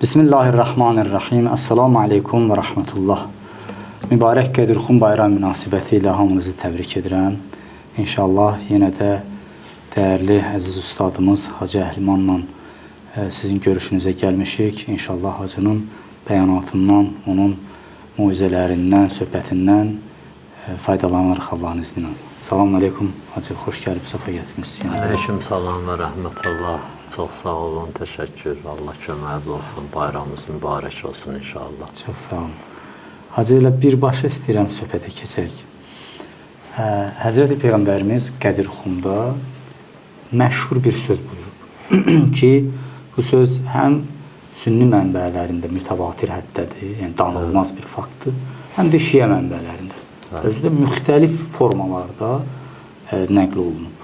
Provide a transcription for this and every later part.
Bismillahirrahmanirrahim. Assalamu aleykum və rahmetullah. Mübarək Qədirxum bayram münasibəti ilə hamınızı təbrik edirəm. İnşallah yenə də dəyərli, əziz ustadımız Hacı Əhlimanla sizin görüşünüzə gəlmişik. İnşallah Hacının bəyanatından, onun muizələrindən, söhbətindən faydalanırıq Allahın izni ilə. Salamun aleykum Hacı, xoş gəlib, səfa gətirmişsiniz. Aleyküm salam və rəhmətullah. Çox sağ olun, təşəkkür. Allah köməyiniz olsun, bayramınız mübarək olsun inşallah. Çox sağ olun. Hacı ilə birbaşa istəyirəm söhbətə keçək. Həzrəti Peyğəmbərimiz Qədirxumda məşhur bir söz buyurub ki, bu söz həm sünni mənbələrində mütəvatir həddədir, yəni danılmaz bir faktdır, həm də şiə mənbələrində. Özü də müxtəlif formalarda nəql olunub.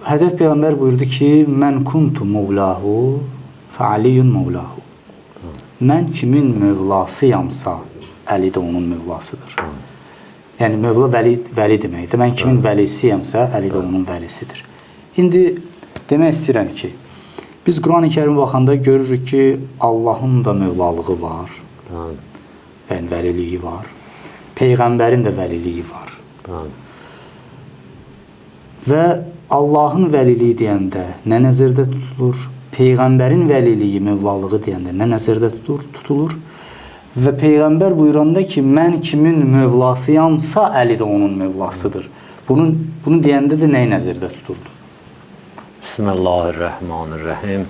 Həzrət Peyğəmbər buyurdu ki, mən kuntu mevlahu fə aliyyun mevlahu. Mən kimin mövlasıyamsa, Əli də onun mövlasıdır. Yəni, mövla vəli deməkdir. Mən kimin vəlisiyamsa, Əli də onun vəlisidir. İndi demək istəyirəm ki, biz Quran-ı Kərim baxanda görürük ki, Allahın da mövlalığı var, yəni vəliliyi var. Peyğəmbərin də vəliliyi var. Və Allahın vəliliyi deyəndə nə nəzərdə tutulur? Peyğəmbərin vəliliyi, mövlalığı deyəndə nə nəzərdə tutulur? Və Peyğəmbər buyuranda ki, mən kimin mövlasıyamsa, Əli də onun mövlasıdır. Bunu deyəndə də nəyi nəzərdə tuturdu? Bismillahirrahmanirrahim.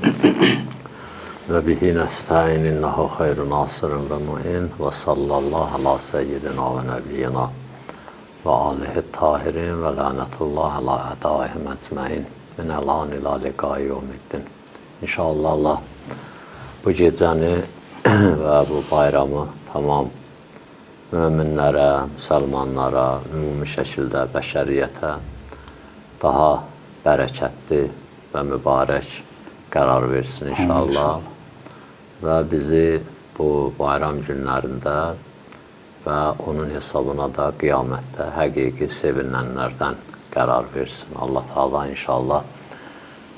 Və bihi nəstəyin innəhu xeyru nasirin və mu'in və sallallahu ala seyyidina və nəbiyyina və alihi tahirin və lənətullah ala ədayihim əcməin min əlan ilə liqayi umiddin. İnşallah Allah bu gecəni və bu bayramı tamam möminlərə, müsəlmanlara, ümumi şəkildə bəşəriyyətə daha bərəkətli və mübarək qərar versin inşallah. Və bizi bu bayram günlərində və onun hesabına da qiyamətdə həqiqi sevinənlərdən qərar versin. Allah Teala inşallah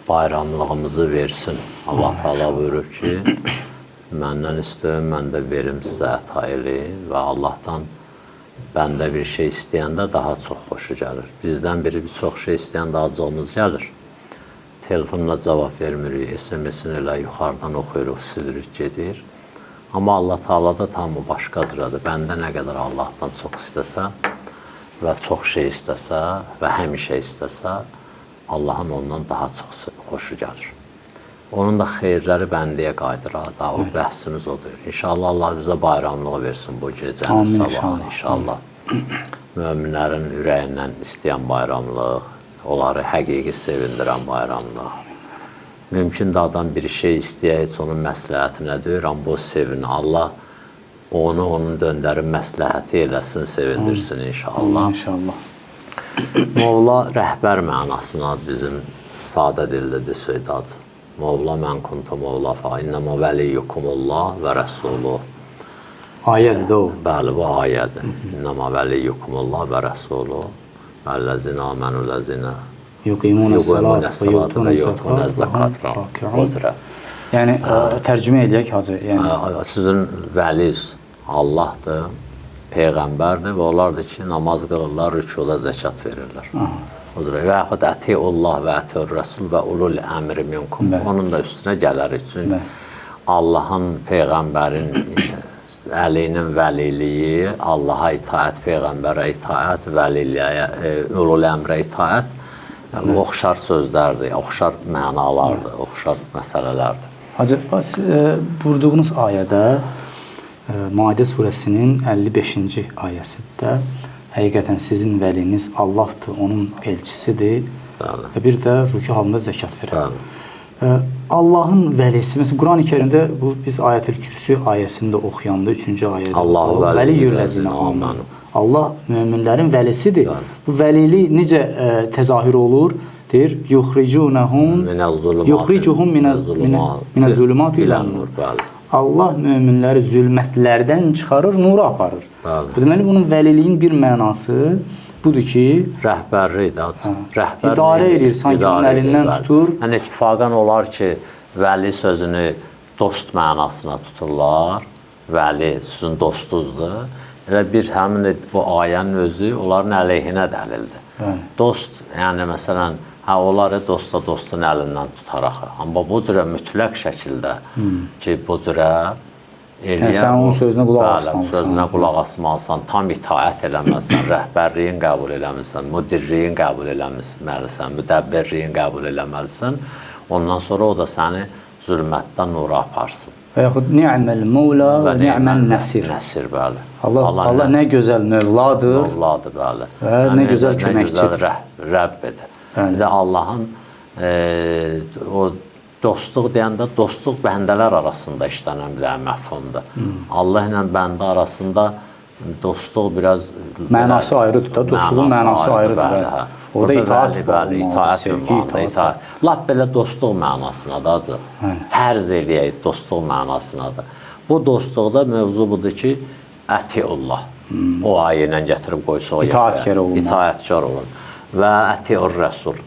bayramlığımızı versin. Allah Teala buyurur ki, məndən istəyin, mən də verim sizə əta eləyin və Allahdan bəndə bir şey istəyəndə daha çox xoşu gəlir. Bizdən biri bir çox şey istəyəndə acığımız gəlir. Telefonla cavab vermirik, SMS-in elə yuxarıdan oxuyuruq, silirik, gedir. Amma Allah Teala da tamı başqa cüradır. Bəndə nə qədər Allahdan çox istəsə və çox şey istəsə və həmişə istəsə, Allahın ondan daha çox xoşu gəlir. Onun da xeyirləri bəndiyə qaydıra da, o bəhsimiz odur. İnşallah Allah bizə bayramlığı versin bu gecənin sabahı inşallah. Möminlərin ürəyindən istəyən bayramlıq, onları həqiqi sevindirən bayramlıq. Mümkün də adam bir şey istəyək, heç onun məsləhətinə deyir, amma bu sevin. Allah onu, onun döndərib məsləhəti eləsin, sevindirsin inşallah. İnşallah. Molla rəhbər mənasına bizim sadə dildə desək acı. Molla mən kuntu molla fa innəmə vəliyyukumullah və rəsuluh. Ayədir də o. Bəli, bu ayədir. İnnəmə vəliyyukumullah və rəsuluh. Vəlləzina mənuləzina Yuqimunə salat və yutunə zəkat və yəni, tərcümə eləyək Hacı. Sizin vəliz Allahdır, Peyğəmbərdir və onlardır ki, namaz qılırlar, rükuda zəkat verirlər. Və yaxud ətiullah və ətiur rəsul və ulul əmri minkum. Onun da üstünə gələr üçün Allahın, Peyğəmbərin, Əlinin vəliliyi, Allaha itaət, Peyğəmbərə itaət, vəliliyə, ulul əmrə itaət oxşar sözlərdir, oxşar mənalardır, oxşar məsələlərdir. Hacı, buyurduğunuz ayədə Maidə surəsinin 55-ci ayəsində həqiqətən sizin vəliniz Allahdır, onun elçisidir və bir də rükû halında zəkat verər. Allahın vəlisi, məsələn, Quran-ı Kərimdə biz Ayətül Kürsü ayəsində oxuyanda 3-cü ayədə vəliyyüləzinə amənu. Allah möminlərin vəlisidir. Bu vəlilik necə təzahür olur? Deyir, yuxricuhum minəz-zulumat ilə-nur. Allah möminləri zülmətlərdən çıxarır, nura aparır. Deməli, bunun vəliliyin bir mənası budur ki, rəhbərlik də, idarə edir, sanki onun əlindən tutur. Yəni, ittifaqən olar ki, vəli sözünü dost mənasına tuturlar. Vəli sizin dostunuzdur. Elə bir həmin bu ayənin özü onların əleyhinə dəlildir. Dost, yəni məsələn, onları dostun əlindən tutaraq. Amma bu cürə mütləq şəkildə ki, bu cürə eləyən... Sən onun sözünə qulaq asmalısan. Sözünə qulaq asmalısan, tam itaət eləməlisən, rəhbərliyin qəbul eləməlisən, müdirliyin qəbul eləməlisən, müdəbbirliyin qəbul eləməlisən. Ondan sonra o da səni zülmətdən nura aparsın. Və yaxud ni'məl mevla və ni'məl nəsir. Nəsir, bəli. Allah nə gözəl mövladır. Mövladır, bəli. Və nə gözəl köməkçidir. Nə gözəl Rəbbidir. Bir də Allahın o dostluq deyəndə, dostluq bəndələr arasında işlənən bir məfhumdur. Allah ilə bəndə arasında dostluq biraz... Mənası ayrıdır da, dostluğun mənası ayrıdır. Orada itaət var. İtaət ünvanında. Lap belə dostluq mənasındadır. Fərz eləyək dostluq mənasındadır. Bu dostluqda mövzu budur ki, ətiullah. O ayə ilə gətirib qoysa o İtaətkar olun. İtaətkar olun. Və ətiur rəsul.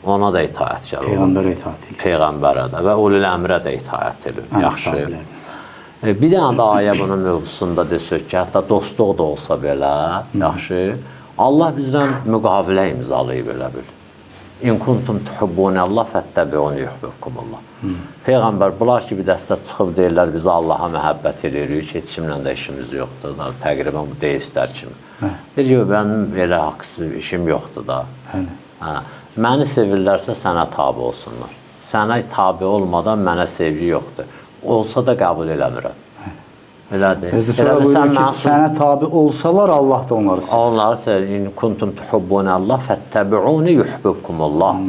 Ona da itaətkar olun. Peyğəmbərə itaət edin. Peyğəmbərə də və ulul əmrə də itaət edin. Yaxşı. Bir dənə də ayə bunun mövzusunda desək ki, hətta dostluq da olsa belə, yaxşı, Allah bizdən müqavilə imzalayıb elə bil. İn kuntum tuhibbunallah fəttəbi'uni yuhibbukumullah. Peyğəmbər bunlar ki, bir dəstə çıxıb deyirlər, biz Allaha məhəbbət edirik, heç kimlə də işimiz yoxdur da, təqribən bu deistlər kimi. Bir ki, mənim belə haqsız işim yoxdur da. Məni sevirlərsə sənə tabi olsunlar. Sənə tabi olmadan mənə sevgi yoxdur. Olsa da qəbul eləmirəm. Elədir. Sonra buyurur ki, sənə tabi olsalar, Allah da onları sevir. Onları sevir. İn kuntum tuhibbunallah fəttəbi'uni yuhibbukumullah.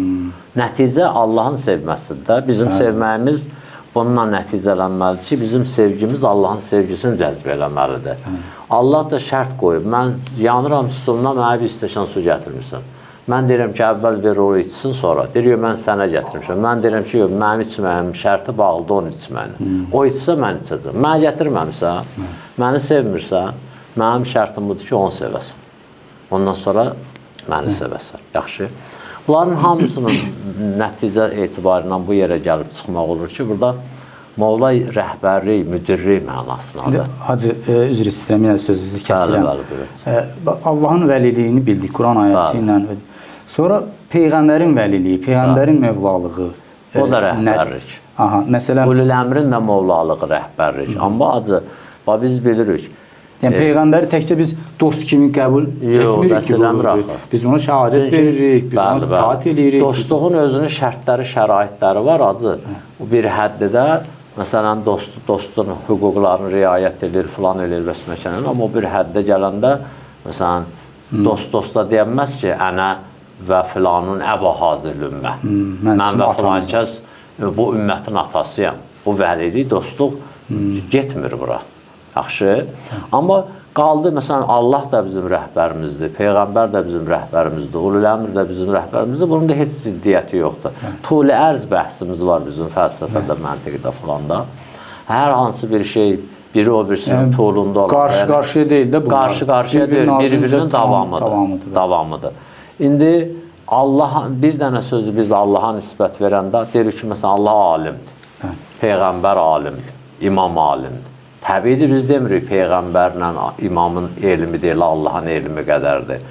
Nəticə Allahın sevməsidir. Bizim sevməyimiz bununla nəticələnməlidir ki, bizim sevgimiz Allahın sevgisini cəzb eləməlidir. Allah da şərt qoyub. Mən yanıram stuluna, mənə bir stəkan su gətirmirsən. Mən deyirəm ki, əvvəl ver o içsin, sonra. Deyir, mən sənə gətirmişəm. Mən deyirəm ki, mənim içməyim şərti bağlıdır onun içməyinə. O içsə, mən içəcəm. Mənə gətirməmsən, məni sevmirsən, mənim şərtim budur ki, onu sevəsən. Ondan sonra məni sevəsən. Yaxşı. Bunların hamısının nəticə etibarından bu yerə gəlib çıxmaq olur ki, burada Molla rəhbərlik, müdirlik mənasındadır. Hacı, üzr istəyirəm, yenə sözünüzü kəsirəm. Allahın vəliliyini bildik Quran ayəsi ilə. Sonra Peyğəmbərin vəliliyi, Peyğəmbərin mövlalığı. O da rəhbərlik. Məsələn, Ulul əmrin də mövlalığı rəhbərlik. Amma acı, biz bilirik. Yəni, Peyğəmbəri təkcə biz dost kimi qəbul etmirik ki, biz ona şəhadət veririk, biz ona itaat edirik. Dostluğun özünün şərtləri, şəraitləri var, acı. Bir həddidə, məsələn, dostun hüquqlarını riayət edir, filan edir və s. Amma o bir həddə gələndə, məsələn, dost-dosta deyənməz ki, ənə və filanın əba hazır ümmə. Mən və filan kəs bu ümmətin atasıyam. Bu vəlilik, dostluq getmir bura. Yaxşı. Amma qaldı, məsələn, Allah da bizim rəhbərimizdir, Peyğəmbər də bizim rəhbərimizdir, ulul əmr də bizim rəhbərimizdir. Bunun da heç ziddiyyəti yoxdur. Tuli ərz bəhsimiz var bizim fəlsəfədə, məntiqdə falan da. Hər hansı bir şey, biri o birisinin tuğlunda olur. Qarşı-qarşıya deyil də bunlar. Qarşı-qarşıya deyil, bir-birinin davamıdır. İndi bir dənə sözü biz Allaha nisbət verəndə deyirik ki, məsələn, Allah alimdir, Peyğəmbər alimdir, imam alimdir. Təbiidir, biz demirik Peyğəmbərlə imamın elmi deyil, Allahın elmi qədərdir.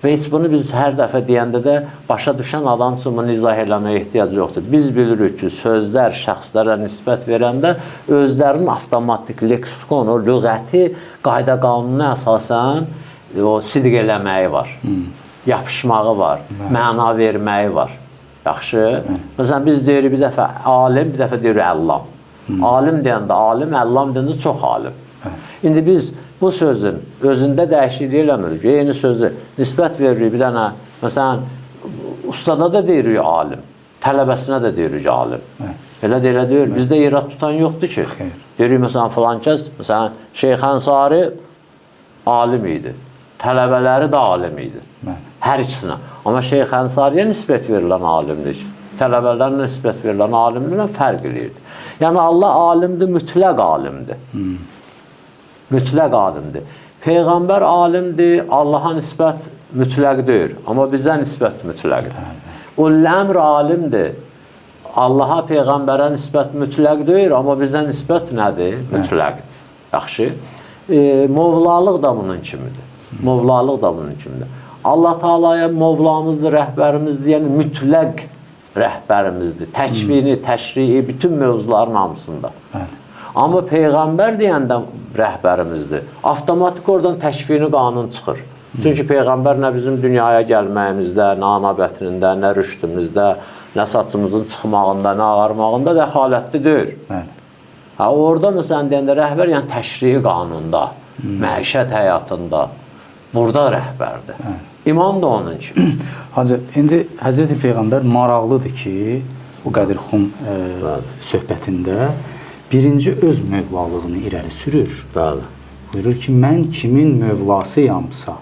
Və heç bunu biz hər dəfə deyəndə də başa düşən adam üçün bunu izah eləməyə ehtiyac yoxdur. Biz bilirik ki, sözlər şəxslərə nisbət verəndə özlərinin avtomatik leksikonu, lüğəti, qayda qanununa əsasən o sidq eləməyi var, yapışmağı var, məna verməyi var. Yaxşı? Məsələn, biz deyirik bir dəfə alim, bir dəfə deyirik əllam. Alim deyəndə alim, əllam deyəndə çox alim. İndi biz bu sözün özündə dəyişiklik eləmirik. Eyni sözü nisbət veririk bir dənə, məsələn, ustada da deyirik alim, tələbəsinə də deyirik alim. Elə deyir, bizdə irad tutan yoxdur ki. Deyirik, məsələn, filan kəs, məsələn, Şeyx Ənsari alim idi, tələbələri də alim idi, hər ikisinə. Amma Şeyx Ənsariyə nisbət verilən alimlik, tələbələrlə nisbət verilən alimliklə fərq edirdi. Yəni, Allah alimdir, mütləq alimdir. Mütləq alimdir. Peyğəmbər alimdir, Allaha nisbət mütləq deyil. Amma bizə nisbət mütləqdir. Ulul əmr alimdir. Allaha, Peyğəmbərə nisbət mütləq deyil, amma bizə nisbət nədir? Mütləqdir. Yaxşı. Movlalıq da bunun kimidir. Movlalıq da bunun kimidir. Allah Taala'ya Mövlamızdır, rəhbərimizdir, yəni mütləq rəhbərimizdir. Təkvini, təşrii, bütün mövzuların hamısında. Amma Peyğəmbər deyəndə rəhbərimizdir. Avtomatik oradan təkvini qanun çıxır. Çünki Peyğəmbər nə bizim dünyaya gəlməyimizdə, nə ana bətnində, nə rüşdümüzdə, nə saçımızın çıxmağında, nə ağarmağında dəxalətli deyil. Orada məsələn deyəndə rəhbər, yəni təşrii qanunda, məişət həyatında, burada rəhbərdir. İman da onun kimi. Hacı, indi Həzrəti Peyğəmbər maraqlıdır ki, o Qədirxum söhbətində birinci öz mövlalığını irəli sürür. Bəli. Buyurur ki, mən kimin mövlasıyamsa,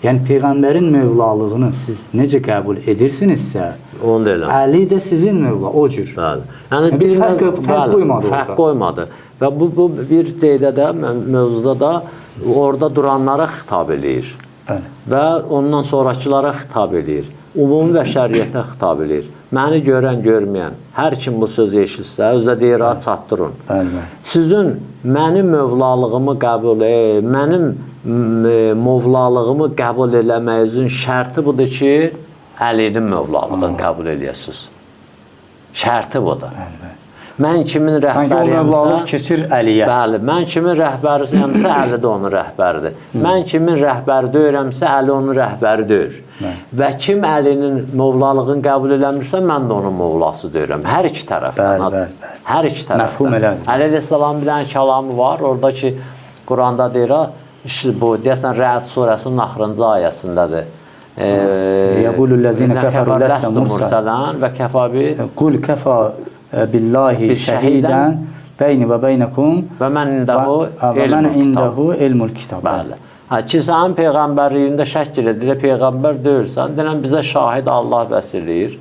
yəni Peyğəmbərin mövlalığını siz necə qəbul edirsinizsə, onu da elə. Əli də sizin mövla, o cür. Bəli. Yəni bir fərq qoymadı. Fərq qoymadı. Və bu bir şeydə də, mövzuda da orada duranlara xitab eləyir. Bəli. Və ondan sonrakılara xitab eləyir. Ümumi və şəriətə xitab eləyir. Məni görən, görməyən, hər kim bu sözü eşitsə, özə deyir, çatdırın. Bəli. Sizin mənim mövlalığımı mənim mövlalığımı qəbul eləməyinizin şərti budur ki, Əlinin mövlalığını qəbul eləyəsiniz. Şərti budur. Mən kimin rəhbəriyəmsə... Sanki o mövlalıq keçir Əliyə. Bəli, mən kimin rəhbəriyəmsə, Əli də onun rəhbəridir. Mən kimin rəhbəri deyirəmsə, Əli onun rəhbəri deyir. Və kim Əlinin mövlalığını qəbul eləmirsə, mən də onun mövlası deyirəm. Hər iki tərəfdən. Hər iki tərəfdən. Məfhum elədir. Əli əleyhissalam bilən kəlamı var. Oradakı Quranda deyir, bu deyəsən Rə'd surəsinin axırıncı ayəsindədir. Yəqulullezine kəfəru ləstə mursələn və kəfabi qul kəfə billahi şəhidən beyni və beynəkum və mən indəhu elmul kitab. Bəli. Ki, sənin Peyğəmbərliyində şəkk edir, Peyğəmbər deyirsən, denən bizə şahid Allah vəsiləyir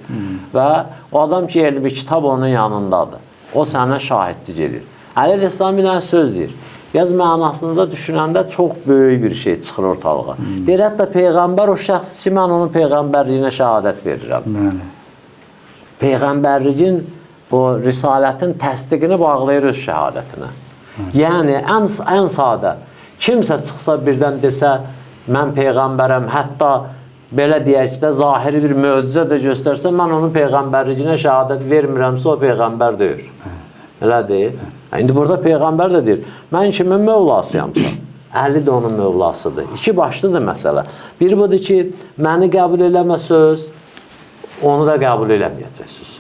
və o adam ki, elmi kitab onun yanındadır. O sənə şahidlik edir. Əli əleyhissalam bir dənə söz deyir. Yaz mənasında düşünəndə çox böyük bir şey çıxır ortalığa. Deyir, hətta Peyğəmbər o şəxs ki, mən onun Peyğəmbərliyinə şəhadət verirəm. Peyğəmbərliyin, o risalətin təsdiqini bağlayır öz şəhadətinə. Yəni, ən sadə, kimsə çıxsa birdən desə, mən Peyğəmbərəm, hətta belə deyək də, zahiri bir möcüzə də göstərsə, mən onun Peyğəmbərliyinə şəhadət vermirəmsə, o Peyğəmbər deyir. Elə deyil. İndi burada Peyğəmbər də deyir, mən kimin mövlasıyamsa, Əli də onun mövlasıdır. İki başlıdır məsələ. Bir budur ki, məni qəbul eləmə söz, onu da qəbul eləməyəcəksiniz.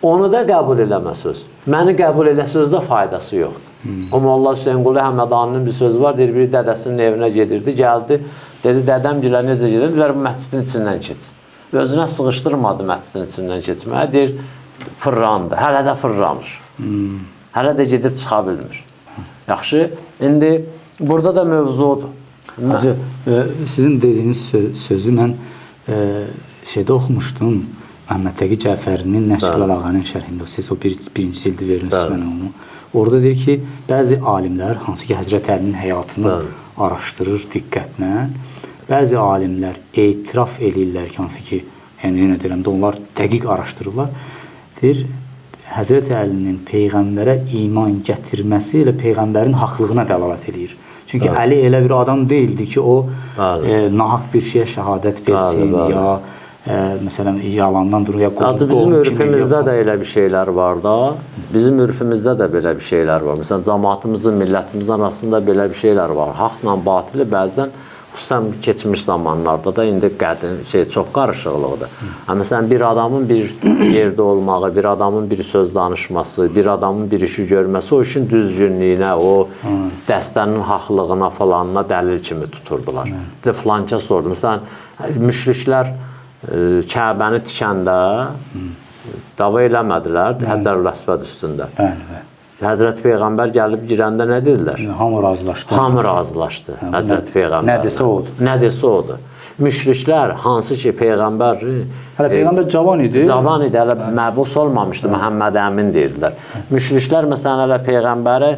Onu da qəbul eləmə söz, məni qəbul elə sözdə faydası yoxdur. Amma Allah Hüseyin Qulu Həmədaninin bir sözü var, deyir, biri dədəsinin evinə gedirdi, gəldi, dedi, dədəm gilə necə gedir? Dedilər, bu məscidin içindən keç. Özünə sığışdırmadı məscidin içindən keçməyə, deyir, fırrandı, hələ də fırranır. Hələ də gedib çıxa bilmir. Yaxşı, indi burada da mövzu odur. Hacı, sizin dediyiniz sözü mən şeydə oxumuşdum, Məhəmməd Təqi Cəfərinin Nəşqəl Əlağanın şərhində, siz o birinci cildi verirsiniz mənə onu. Orada deyir ki, bəzi alimlər, hansı ki Həzrət Əlinin həyatını araşdırır diqqətlə, bəzi alimlər etiraf edirlər ki, hansı ki, yəni yenə deyirəm də onlar dəqiq araşdırırlar, deyir, Həzrət Əlinin Peyğəmbərə iman gətirməsi elə Peyğəmbərin haqlığına dəlalət edir. Çünki Əli elə bir adam deyildi ki, o nahaq bir şeyə şəhadət versin, ya məsələn, yalandan durur, ya qol bizim ürfümüzdə də elə bir şeylər var da, bizim ürfümüzdə də belə bir şeylər var. Məsələn, cəmaatımızın, millətimizin arasında belə bir şeylər var. Haqla batili bəzən, xüsusən keçmiş zamanlarda da indi çox qarışıqlıqdır. Məsələn, bir adamın bir yerdə olmağı, bir adamın bir söz danışması, bir adamın bir işi görməsi o işin düzgünlüyünə, o dəstənin haqlığına falanına dəlil kimi tuturdular. Filankə sordu. Məsələn, müşriklər Kəbəni tikəndə dava eləmədilər Həcərül Əsvəd üstündə. Həzrəti Peyğəmbər gəlib girəndə nə dedilər? Hamı razılaşdı. Hamı razılaşdı Həzrəti Peyğəmbər. Nə desə odur. Nə desə odur. Müşriklər, hansı ki Peyğəmbər... Hələ Peyğəmbər cavan idi. Cavan idi, hələ məbus olmamışdı, Məhəmməd Əmin deyirdilər. Müşriklər, məsələn, hələ Peyğəmbəri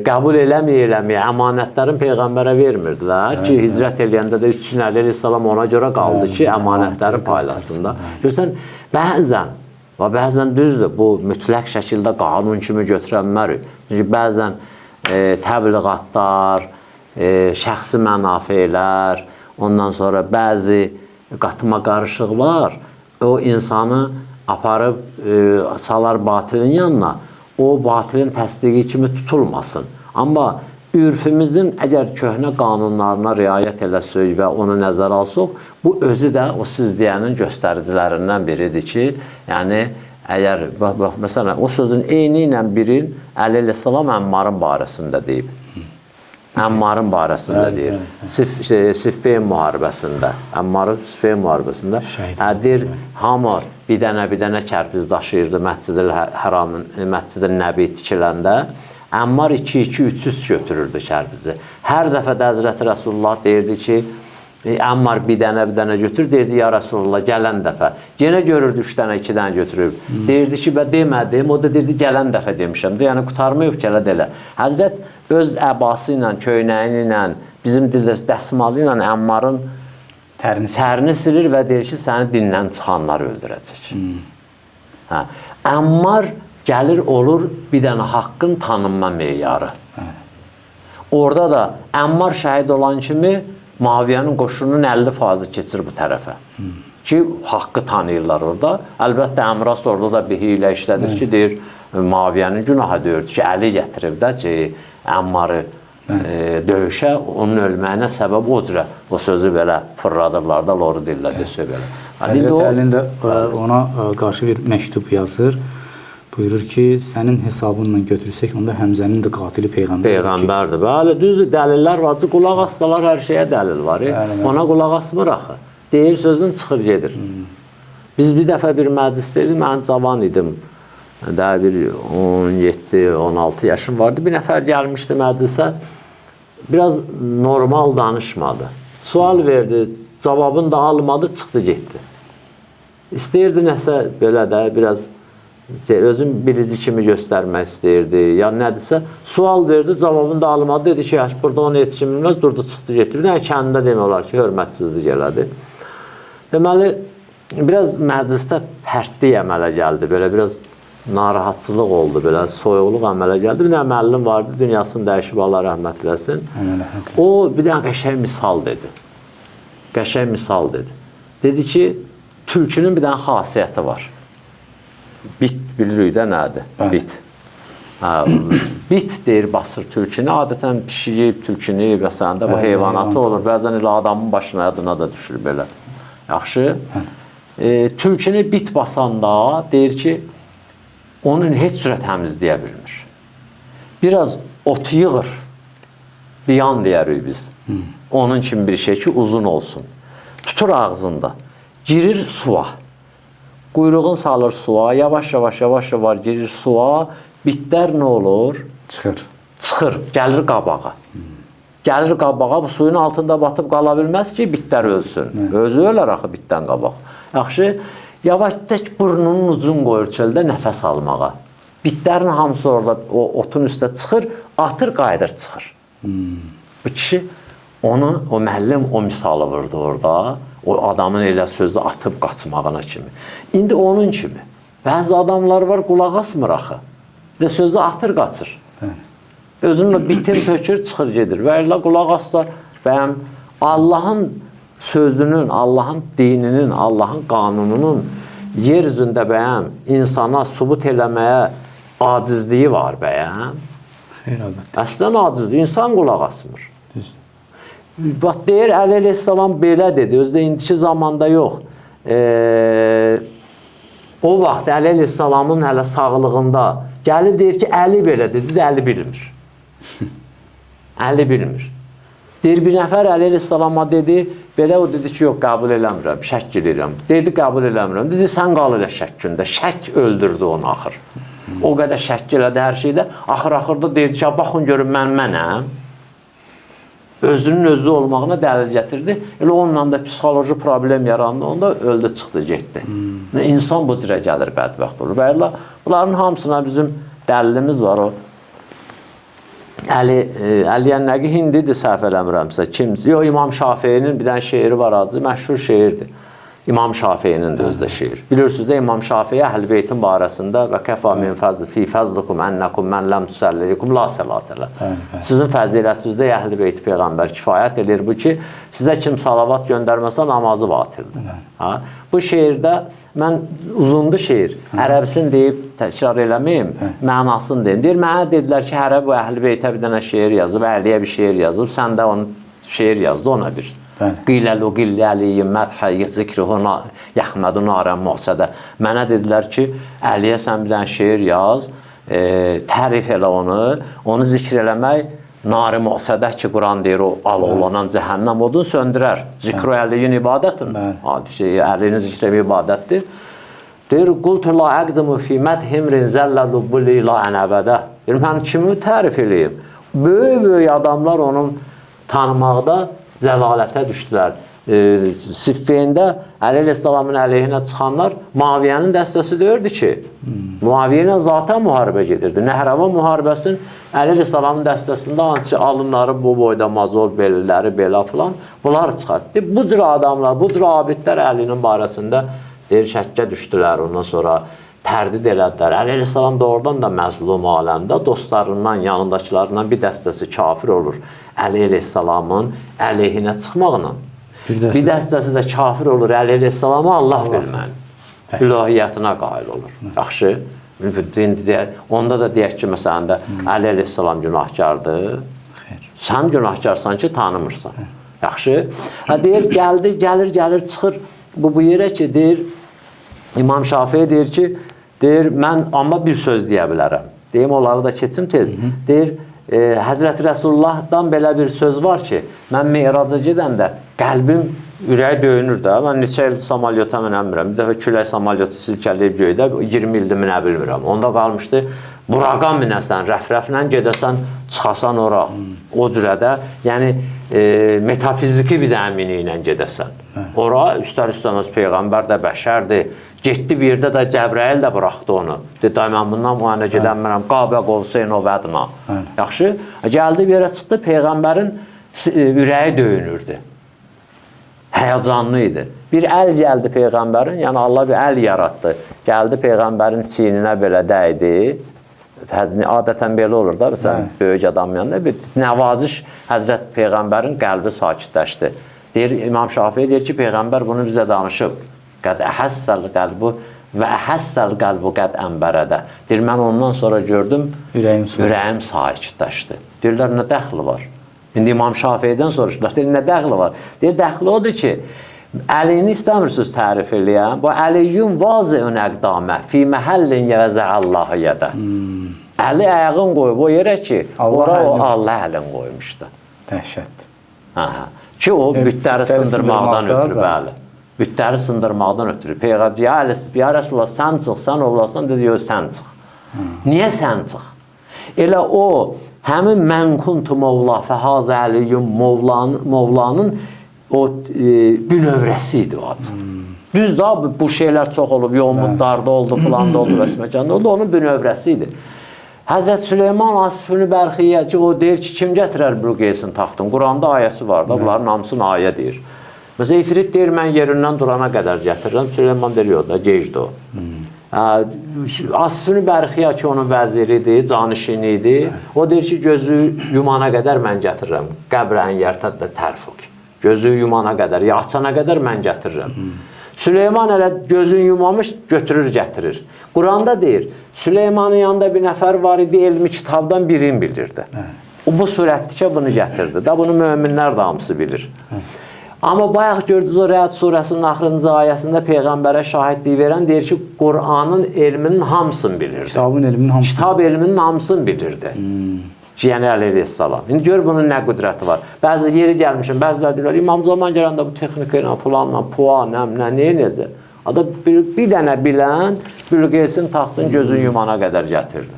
qəbul eləməyə, əmanətlərin Peyğəmbərə vermirdilər ki, hicrət eləyəndə də 3 gün Əli əleyhissalam ona görə qaldı ki, əmanətləri paylasında. Görürsən, bəzən Və bəzən düzdür, bu mütləq şəkildə qanun kimi götürənmir. Çünki bəzən təbliğatlar, şəxsi mənafelər, ondan sonra bəzi qatma qarışıqlar o insanı aparıb salar batilin yanına, o batilin təsdiqi kimi tutulmasın. Amma ürfümüzün əgər köhnə qanunlarına riayət eləsək və onu nəzərə alsaq, bu özü də o siz deyənin göstəricilərindən biridir ki, yəni əgər, bax, məsələn, o sözün eyni ilə birin Əli əleyhissalam Əmmarın barəsində deyib. Əmmarın barəsində deyir. Siffin müharibəsində. Əmmarın Siffin müharibəsində. Deyir, hamı bir dənə kərpiz daşıyırdı Məscid-i Həramın, Məscid-i Nəbi tikiləndə. Əmmar 2-2-3-3 götürürdü kərpizi. Hər dəfə də Həzrəti Rasulullah deyirdi ki, Əmmar bir dənə götür, deyirdi, ya Rasulullah, gələn dəfə. Yenə görürdü 3 dənə, 2 dənə götürüb. Deyirdi ki, bə demədim, o da deyirdi, gələn dəfə demişəm. Yəni, qutarma yox, gələ delə. Həzrət öz əbası ilə, köynəyi ilə, bizim dildə dəsmalı ilə Əmmarın tərini silir və deyir ki, səni dindən çıxanları öldürəcək. Əmmar gəlir, olur bir dənə haqqın tanınma meyarı. Orada da Əmmar şəhid olan kimi Muaviyyənin qoşunun 50% keçir bu tərəfə. Ki, haqqı tanıyırlar orada. Əlbəttə, Əmras orada da bir hiylə işlədir ki, deyir, Muaviyyənin günaha deyirdi ki, Əli gətirib də ki, Əmmarı döyüşə, onun ölməyinə səbəb o cürə. O sözü belə fırladıblar da, loru dillə desə belə. Həzrət Əlin də ona qarşı bir məktub yazır. Buyurur ki, sənin hesabınla götürsək, onda Həmzənin də qatili Peyğəmbərdir. Peyğəmbərdir. Bəli, düzdür, dəlillər var. Qulaq assalar, hər şeyə dəlil var. Ona qulaq asmır axı. Deyir, sözün çıxır, gedir. Biz bir dəfə bir məclisdə idik, mən cavan idim. Daha bir 17-16 yaşım vardı. Bir nəfər gəlmişdi məclisə, biraz normal danışmadı. Sual verdi, cavabını da almadı, çıxdı, getdi. İstəyirdi nəsə belə də, biraz özün bilici kimi göstərmək istəyirdi, ya nədirsə, sual verdi, cavabını da almadı, dedi ki, burada onu yetişim bilməz, durdu, çıxdı, getdi. Bir dənə kəndində demək olar ki, hörmətsizlik elədi. Deməli, biraz məclisdə pərtlik əmələ gəldi, belə biraz narahatçılıq oldu, belə soyuqluq əmələ gəldi. Bir dənə müəllim vardı, dünyasını dəyişib, Allah rəhmət eləsin. O, bir dənə qəşəng misal dedi. Qəşəng misal dedi. Dedi ki, tülkünün bir dənə xasiyyəti var. Bit bilirik də nədir? Bit. Bit deyir, basır tülkünü. Adətən pişiyib, tülkünü, bəsəndə bu heyvanatı olur. Bəzən elə adamın başına, adına da düşür belə. Yaxşı. Tülkünü bit basanda deyir ki, onun heç sürə təmizləyə bilmir. Biraz otu yığır. Biyan deyərik biz. Onun kimi bir şey ki, uzun olsun. Tutur ağzında. Girir suya. Quyruğun salır suya, yavaş-yavaş girir suya, bitlər nə olur? Çıxır, gəlir qabağa. Gəlir qabağa, bu suyun altında batıb qala bilməz ki, bitlər ölsün. Özü ölər axı bitdən qabaq. Yaxşı, yavaş tək burnunun ucun qoyur çöldə nəfəs almağa. Bitlərin hamısı orada o otun üstə çıxır, atır, qayıdır, çıxır. Bu kişi onu, o müəllim o misalı vurdu orada. O adamın elə sözü atıb qaçmağına kimi. İndi onun kimi. Bəzi adamlar var, qulaq asmır axı. Və sözü atır, qaçır. Özünlə bitin tökür, çıxır, gedir. Və elə qulaq assar, bəyəm Allahın sözünün, Allahın dininin, Allahın qanununun yer üzündə bəyəm insana subut eləməyə acizliyi var bəyəm. Xeyr, əlbəttə. Əslən acizliyi, insan qulaq asmır. Düzdür. Bax, deyir, Əli əleyhissalam belə dedi, özdə indiki zamanda yox. O vaxt Əli əleyhissalamın hələ sağlığında gəlib deyir ki, Əli belə dedi, Əli bilmir. Əli bilmir. Deyir, bir nəfər Əli əleyhissalama dedi, belə o dedi ki, yox, qəbul eləmirəm, şək edirəm. Dedi, qəbul eləmirəm. Dedi, sən qal elə şəkkündə. Şək öldürdü onu axır. O qədər şək elədi hər şeydə. Axır-axırda deyirdi ki, baxın görün, mənəm. Özünün özü olmağına dəlil gətirdi. Elə onunla da psixoloji problem yarandı, onda öldü, çıxdı, getdi. İnsan bu cürə gəlir, bədbəxt olur. Və elə bunların hamısına bizim dəlilimiz var o. Əliyənnəqi hindidir, səhv eləmirəmsə. Yox, İmam Şafiyinin bir dənə şeiri var, acı, məşhur şeirdir. İmam Şafiinin də özdə şeir. Bilirsiniz də İmam Şafii Əhl-i Beytin barəsində və kəfa min fəzli fi fəzlikum ənəkum mən ləm tüsəllikum la səlatələ. Sizin fəzilətinizdə Əhl-i Beyti Peyğəmbər kifayət edir. Bu ki, sizə kim salavat göndərməsə namazı batildir. Bu şeirdə, mən uzundu şeir, ərəbsin deyib təkrar eləməyim, mənasını deyim. Deyir, mənə dedilər ki, hərə bu Əhl-i Beytə bir dənə şeir yazıb, Əliyə bir şeir yazıb, sən də onu şeir yazdı, ona bir. Qiləl o qilli əliyyin mədhə zikruhu yəxmədu narən muhsədə. Mənə dedilər ki, Əliyə sən bir dənə şeir yaz, tərif elə onu zikr eləmək nar-ı muhsədə ki, Quran deyir, o alovlanan cəhənnəm odun söndürər. Zikru əliyyin ibadətin. Əliyini zikr eləmək ibadətdir. Deyir, qultu la əqdimu fi mədhimrin zəlləlu bulli la ənəbədə. Deyir, mən kimi tərif eləyim? Böyük adamlar onun tanımaqda zəlalətə düşdülər. Siffeyndə Əli əleyhissalamın əleyhinə çıxanlar Muaviyyənin dəstəsi deyirdi ki, Muaviyyə ilə zaten müharibə gedirdi. Nəhrəvan müharibəsinin Əli əleyhissalamın dəstəsində hansı alınları bu boyda mazol, belləri, belə filan bunlar çıxartdı. Bu cür adamlar, bu cür abidlər Əlinin barəsində deyir, şəkkə düşdülər. Ondan sonra tərdid elədilər. Əli əleyhissalam doğrudan da məzlum aləmdə dostlarından, yanındakilarından bir dəstəsi kafir olur. Əli əleyhissalamın əleyhinə çıxmaqla. Bir dəstəsi də kafir olur. Əli əleyhissalamı Allah bilmən. İlahiyyətinə qail olur. Yaxşı. Onda da deyək ki, məsələn də Əli əleyhissalam günahkardır. Sən günahkarsan ki, tanımırsan. Yaxşı. Deyir, gəlir, çıxır bu yerə ki, deyir, İmam Şafii deyir ki, deyir, mən amma bir söz deyə bilərəm. Deyim, onları da keçim tez. Deyir, Həzrəti Rəsullahdan belə bir söz var ki, mən meyraca gedəndə qəlbim, ürəyi döyünür də. Mən neçə il samalyota minəmirəm. Bir dəfə külək samalyotu silkələyib göydə 20 ildir minə bilmirəm. Onda qalmışdı, buraqa minəsən, rəf-rəflə gedəsən, çıxasan ora. O cürədə, yəni metafiziki bir də əmini ilə gedəsən. Ora, üstər-üstəməz Peyğəmbər də bəşərdir. Getdi bir yerdə də Cəbrəil də buraxdı onu. Dedi, mən bundan müayinə gedəmirəm. Qabə qovseyn o vədna. Yaxşı. Gəldi bir yerə çıxdı, Peyğəmbərin ürəyi döyünürdü. Həyəcanlı idi. Bir əl gəldi Peyğəmbərin, yəni Allah bir əl yaratdı. Gəldi Peyğəmbərin çiyninə belə dəydi. Adətən belə olur da, məsələn, böyük adam yanında bir nəvaziş Həzrət Peyğəmbərin qəlbi sakitləşdi. Deyir, İmam Şafii deyir ki, Peyğəmbər bunu bizə danışıb. Qəd əhəssəl qəlbu və əhəssəl qəlbu qəd əmbərədə. Deyir, mən ondan sonra gördüm, ürəyim sakitləşdi. Deyirlər, nə dəxli var? İndi İmam Şafii'dən soruşdular, deyir, nə dəxli var? Deyir, dəxli odur ki, əlini istəmirsiniz tərif eləyən, bu əliyyün vazi-ün əqdamə fi məhəllin yəvəzəəllahı yədə. Əli ayağın qoyub o yerə ki, ora o Allah əlin qoymuşdu. Dəhşət. Ki, o bütləri sındırmaqdan ötürü, bəli. Bütləri sındırmaqdan ötürü. Peyğəmbər, ya Rəsulullah, sən çıx, sən ovlasan, dedi, yox, sən çıx. Niyə sən çıx? Elə o, həmin mən kuntu Mevla fəhazə əliyyum Mevlanın o bünövrəsi idi o acı. Düz da bu şeylər çox olub, yoğunluqlarda oldu, filan da oldu, vəsməkanda oldu, onun bünövrəsi idi. Həzrət Süleyman Asif-ül Bərxiyyə ki, o deyir ki, kim gətirər Bilqeysin taxtın? Quranda ayəsi var da, bunların hamısını ayə deyir. Məsələn, İfrit deyir, mən yerindən durana qədər gətirirəm. Süleyman deyir, o da, gecdi o. Asif-ül Bərxiyyə ki, onun vəziridir, canişini idi. O deyir ki, gözü yumana qədər mən gətirirəm. Qəbrən yərtəd də tərfuk. Gözü yumana qədər, açana qədər mən gətirirəm. Süleyman elə gözün yumamış, götürür, gətirir. Quranda deyir, Süleymanın yanında bir nəfər var idi, elmi kitabdan birini bilirdi. O bu surətdikə bunu gətirdi. Da bunu möminlər də hamısı bilir. Amma bayaq gördünüz o Rəd surəsinin axırıncı ayəsində Peyğəmbərə şahidliyi verən deyir ki, Qur'anın elminin hamısını bilirdi. Kitabın elminin hamısını. Kitab elminin hamısını bilirdi. Yəni Əleyhissalam. İndi gör bunun nə qüdrəti var. Bəzi yeri gəlmişim, bəzilər deyirlər, İmam Zaman gələndə bu texnika ilə, filanla, puan, nə, necə? Ada bir dənə bilən Bilqeysin taxtın gözün yumana qədər gətirdi.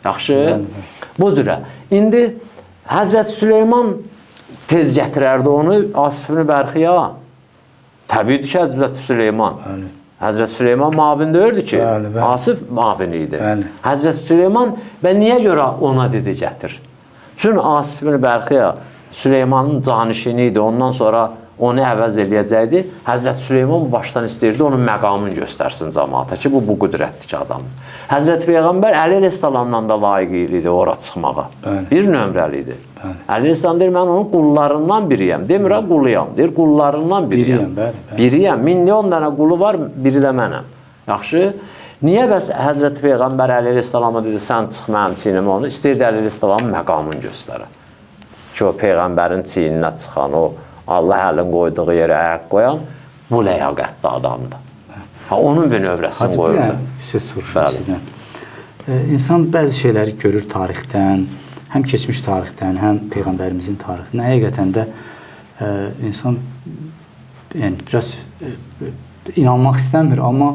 Yaxşı? Bu cürə. İndi Həzrət Süleyman tez gətirərdi onu Asif-ül Bərxiyyə. Təbiidir ki, Həzrət Süleyman. Həzrət Süleyman mavin deyirdi ki, Asif mavin idi. Həzrət Süleyman və niyə görə ona dedi gətir? Çünki Asif-ül Bərxiyyə Süleymanın canişini idi. Ondan sonra onu əvəz eləyəcəkdi. Həzrət Süleyman başdan istəyirdi, onun məqamını göstərsin cəmaata ki, bu qədrətli adamdır. Həzrət Peyğəmbər Əli əleyhissalamla da layiq idi ora çıxmağa. Bir nömrəli idi. Əli əleyhissalam deyir, mən onun qullarından biriyəm. Demirəm quluyam, deyir, qullarından biriyəm. Biriyəm, milyon dənə qulu var, biri də mənəm. Yaxşı. Niyə bəs Həzrət Peyğəmbər Əli əleyhissalama dedi, sən çıx mənim çiynimə onu, istəyirdi Əli əleyhissalamın məqamını göstərə. Ki, o Peyğəmbərin çiyninə çıxan, o Allah əlin qoyduğu yerə ayaq qoyan, bu ləyaqətli adamdır. Onun bir növrəsini qoyurdu. Hacı, bir söz soruşur sizdən. İnsan bəzi şeyləri görür tarixdən, həm keçmiş tarixdən, həm Peyğəmbərimizin tarixindən. Həqiqətən də insan biraz inanmaq istəmir, amma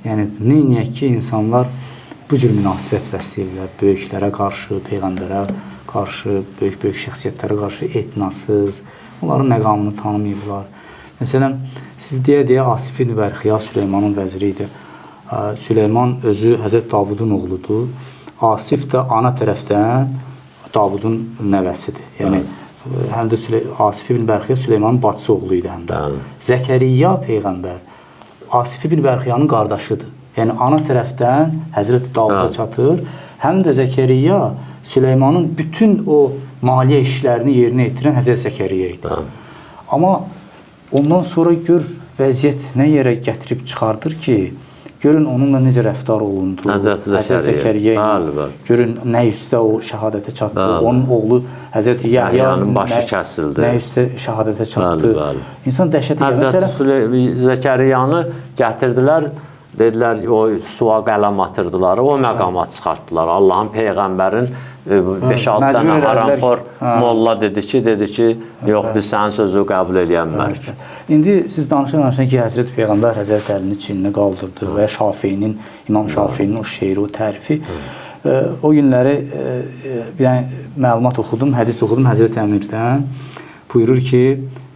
neyniyək ki, insanlar bu cür münasibət bəsləyirlər böyüklərə qarşı, Peyğəmbərə qarşı, böyük şəxsiyyətlərə qarşı etinasız, onların məqamını tanımayıblar. Məsələn, siz deyə Asif ibn Bərxiya Süleymanın vəziri idi. Süleyman özü Həzrət Davudun oğludur. Asif də ana tərəfdən Davudun nəvəsidir. Yəni, həm də Asif ibn Bərxiya Süleymanın bacısı oğlu idi həm də. Zəkəriyya Peyğəmbər Asif ibn Bərxiyanın qardaşıdır. Yəni, ana tərəfdən Həzrət Davuda çatır. Həm də Zəkəriyya Süleymanın bütün o maliyyə işlərini yerinə yetirən Həzrət Zəkəriyyə idi. Amma ondan sonra gör vəziyyət nə yerə gətirib çıxardır ki, görün onunla necə rəftar olundu. Həzrət Zəkəriyyə ilə. Görün nə üstə o şəhadətə çatdı. Onun oğlu Həzrət Yəhyanın başı kəsildi. Nə üstə şəhadətə çatdı. İnsan dəhşət Həzrət Zəkəriyyanı gətirdilər. Dedilər, o suya qələm atırdılar, o məqama çıxartdılar. Allahın Peyğəmbərin 5-6 dənə haramxor molla dedi ki, yox, biz sənin sözü qəbul eləyənmərik. İndi siz danışan ki, Həzrət Peyğəmbər Həzrət Əlini çininə qaldırdı və İmam Şafiyinin o şeiri, o tərifi. O günləri bir məlumat oxudum, hədis oxudum Həzrət Əmirdən. Buyurur ki,